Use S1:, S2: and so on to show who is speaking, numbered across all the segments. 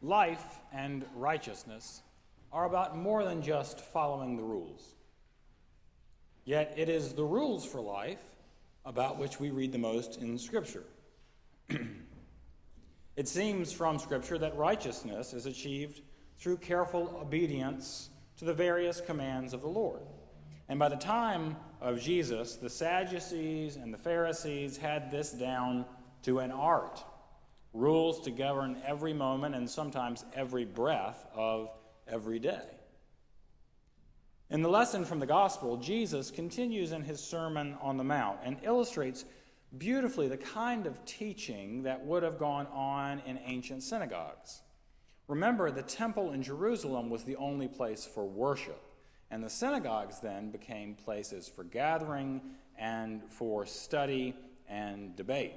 S1: Life and righteousness are about more than just following the rules. Yet it is the rules for life about which we read the most in Scripture. It seems from Scripture that righteousness is achieved through careful obedience to the various commands of the Lord. And by the time of Jesus, the Sadducees and the Pharisees had this down to an art. Rules to govern every moment and sometimes every breath of every day. In the lesson from the Gospel, Jesus continues in his Sermon on the Mount and illustrates beautifully the kind of teaching that would have gone on in ancient synagogues. Remember, the temple in Jerusalem was the only place for worship, and the synagogues then became places for gathering and for study and debate.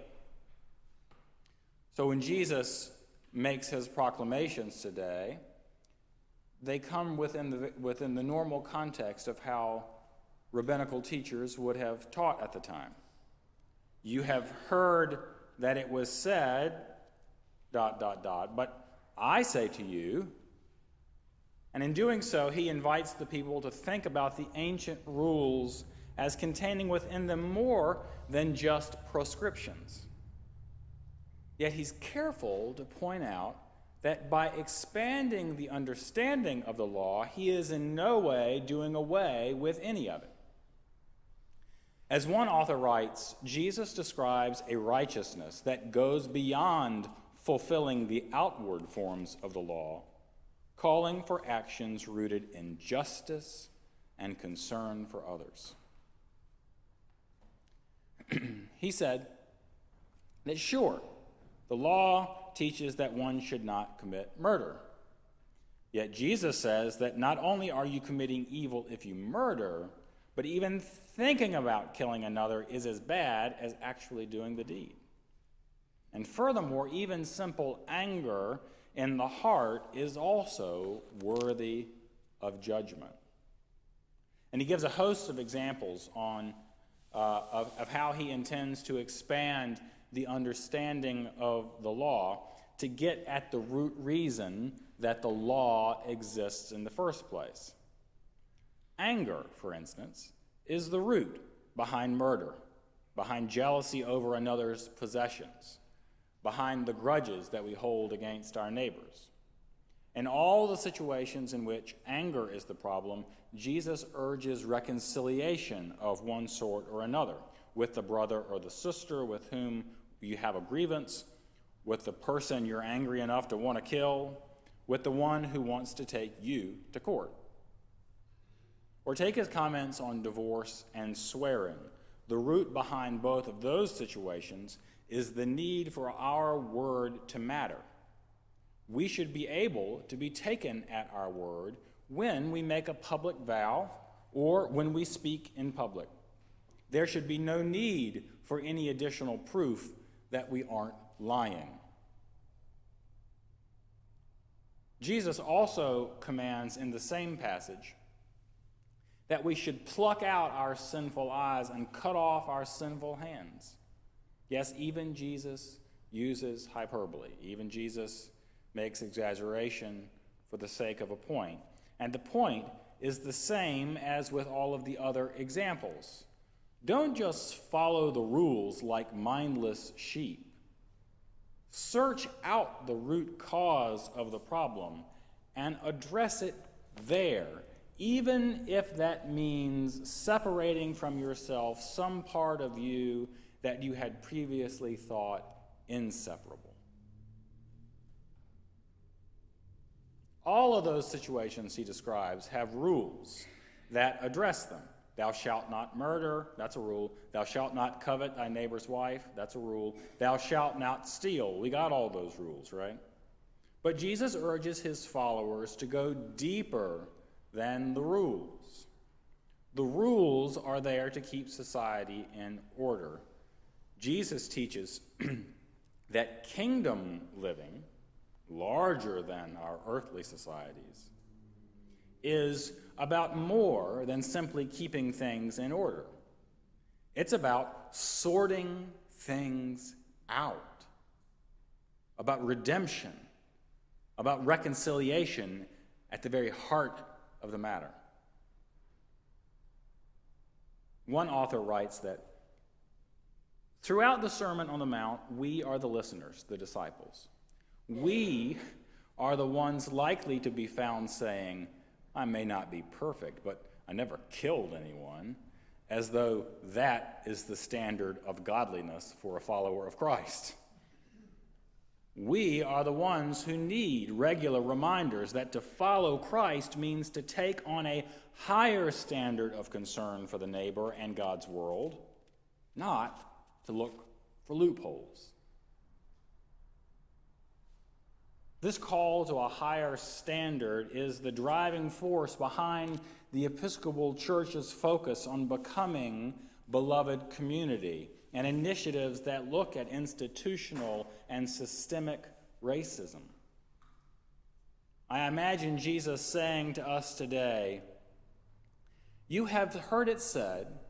S1: So when Jesus makes his proclamations today, they come within the normal context of how rabbinical teachers would have taught at the time. You have heard that it was said, ... but I say to you, and in doing so, he invites the people to think about the ancient rules as containing within them more than just proscriptions. Yet he's careful to point out that by expanding the understanding of the law, he is in no way doing away with any of it. As one author writes, Jesus describes a righteousness that goes beyond fulfilling the outward forms of the law, calling for actions rooted in justice and concern for others. He said that sure, the law teaches that one should not commit murder. Yet Jesus says that not only are you committing evil if you murder, but even thinking about killing another is as bad as actually doing the deed. And furthermore, even simple anger in the heart is also worthy of judgment. And he gives a host of examples of how he intends to expand the understanding of the law to get at the root reason that the law exists in the first place. Anger, for instance, is the root behind murder, behind jealousy over another's possessions, behind the grudges that we hold against our neighbors. In all the situations in which anger is the problem, Jesus urges reconciliation of one sort or another, with the brother or the sister with whom you have a grievance, with the person you're angry enough to want to kill, with the one who wants to take you to court. Or take his comments on divorce and swearing. The root behind both of those situations is the need for our word to matter. We should be able to be taken at our word when we make a public vow or when we speak in public. There should be no need for any additional proof that we aren't lying. Jesus also commands in the same passage that we should pluck out our sinful eyes and cut off our sinful hands. Yes, even Jesus uses hyperbole. Even Jesus makes exaggeration for the sake of a point. And the point is the same as with all of the other examples. Don't just follow the rules like mindless sheep. Search out the root cause of the problem and address it there, even if that means separating from yourself some part of you that you had previously thought inseparable. All of those situations he describes have rules that address them. Thou shalt not murder, that's a rule. Thou shalt not covet thy neighbor's wife, that's a rule. Thou shalt not steal. We got all those rules, right? But Jesus urges his followers to go deeper than the rules. The rules are there to keep society in order. Jesus teaches that kingdom living, larger than our earthly societies, is about more than simply keeping things in order. It's about sorting things out, about redemption, about reconciliation at the very heart of the matter. One author writes that throughout the Sermon on the Mount, we are the listeners, the disciples. We are the ones likely to be found saying, I may not be perfect, but I never killed anyone, as though that is the standard of godliness for a follower of Christ. We are the ones who need regular reminders that to follow Christ means to take on a higher standard of concern for the neighbor and God's world, not to look for loopholes. This call to a higher standard is the driving force behind the Episcopal Church's focus on becoming beloved community and initiatives that look at institutional and systemic racism. I imagine Jesus saying to us today, "You have heard it said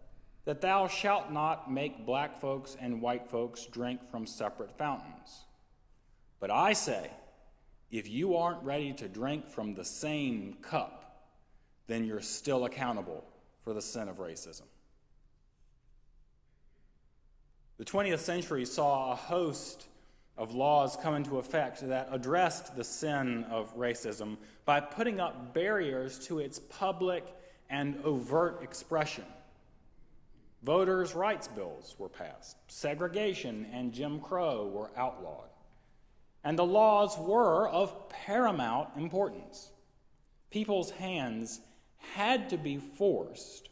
S1: that thou shalt not make black folks and white folks drink from separate fountains. But I say, if you aren't ready to drink from the same cup, then you're still accountable for the sin of racism." The 20th century saw a host of laws come into effect that addressed the sin of racism by putting up barriers to its public and overt expression. Voters' rights bills were passed. Segregation and Jim Crow were outlawed. And the laws were of paramount importance. People's hands had to be forced,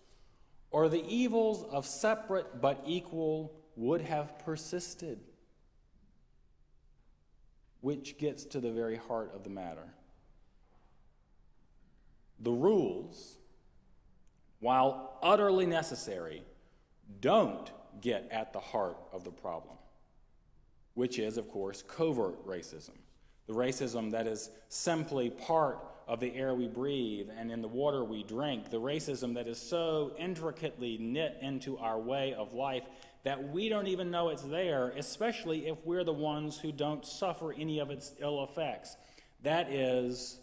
S1: or the evils of separate but equal would have persisted. Which gets to the very heart of the matter. The rules, while utterly necessary, don't get at the heart of the problem, which is, of course, covert racism. The racism that is simply part of the air we breathe and in the water we drink. The racism that is so intricately knit into our way of life that we don't even know it's there, especially if we're the ones who don't suffer any of its ill effects. That is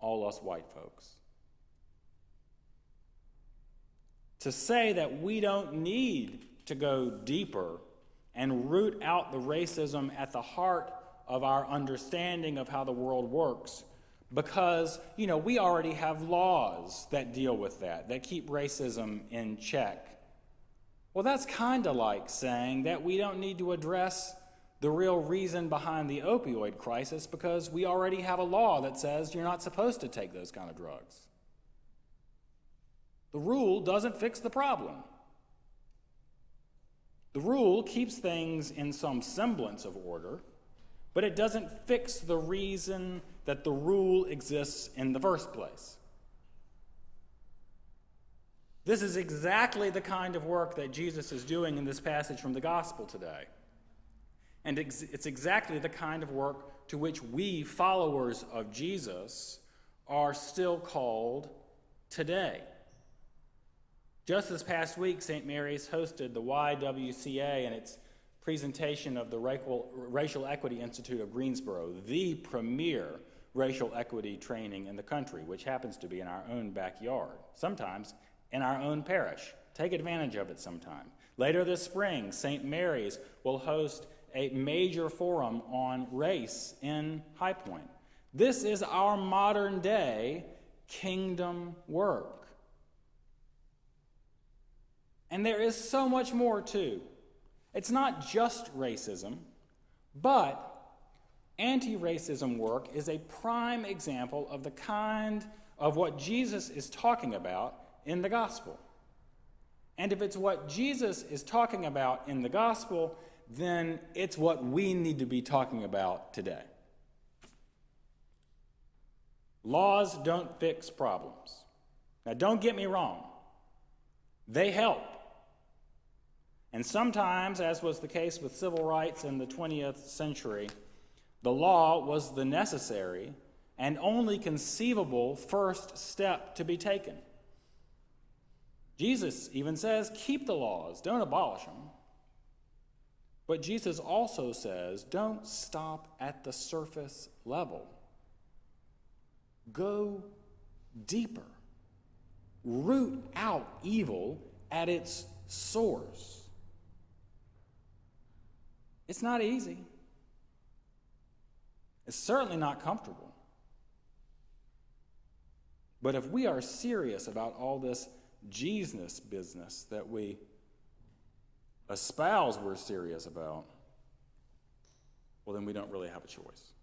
S1: all us white folks. To say that we don't need to go deeper and root out the racism at the heart of our understanding of how the world works, because, we already have laws that deal with that keep racism in check. Well, that's kind of like saying that we don't need to address the real reason behind the opioid crisis because we already have a law that says you're not supposed to take those kind of drugs. The rule doesn't fix the problem. The rule keeps things in some semblance of order, but it doesn't fix the reason that the rule exists in the first place. This is exactly the kind of work that Jesus is doing in this passage from the gospel today. And it's exactly the kind of work to which we, followers of Jesus, are still called today. Just this past week, St. Mary's hosted the YWCA and its presentation of the Racial Equity Institute of Greensboro, the premier racial equity training in the country, which happens to be in our own backyard, sometimes in our own parish. Take advantage of it sometime. Later this spring, St. Mary's will host a major forum on race in High Point. This is our modern day kingdom work. And there is so much more too. It's not just racism, but anti-racism work is a prime example of the kind of what Jesus is talking about in the gospel. And if it's what Jesus is talking about in the gospel, then it's what we need to be talking about today. Laws don't fix problems. Now, don't get me wrong. They help. And sometimes, as was the case with civil rights in the 20th century, the law was the necessary and only conceivable first step to be taken. Jesus even says, keep the laws, don't abolish them. But Jesus also says, don't stop at the surface level. Go deeper. Root out evil at its source. It's not easy. It's certainly not comfortable. But if we are serious about all this Jesus business that we espouse we're serious about, well, then we don't really have a choice.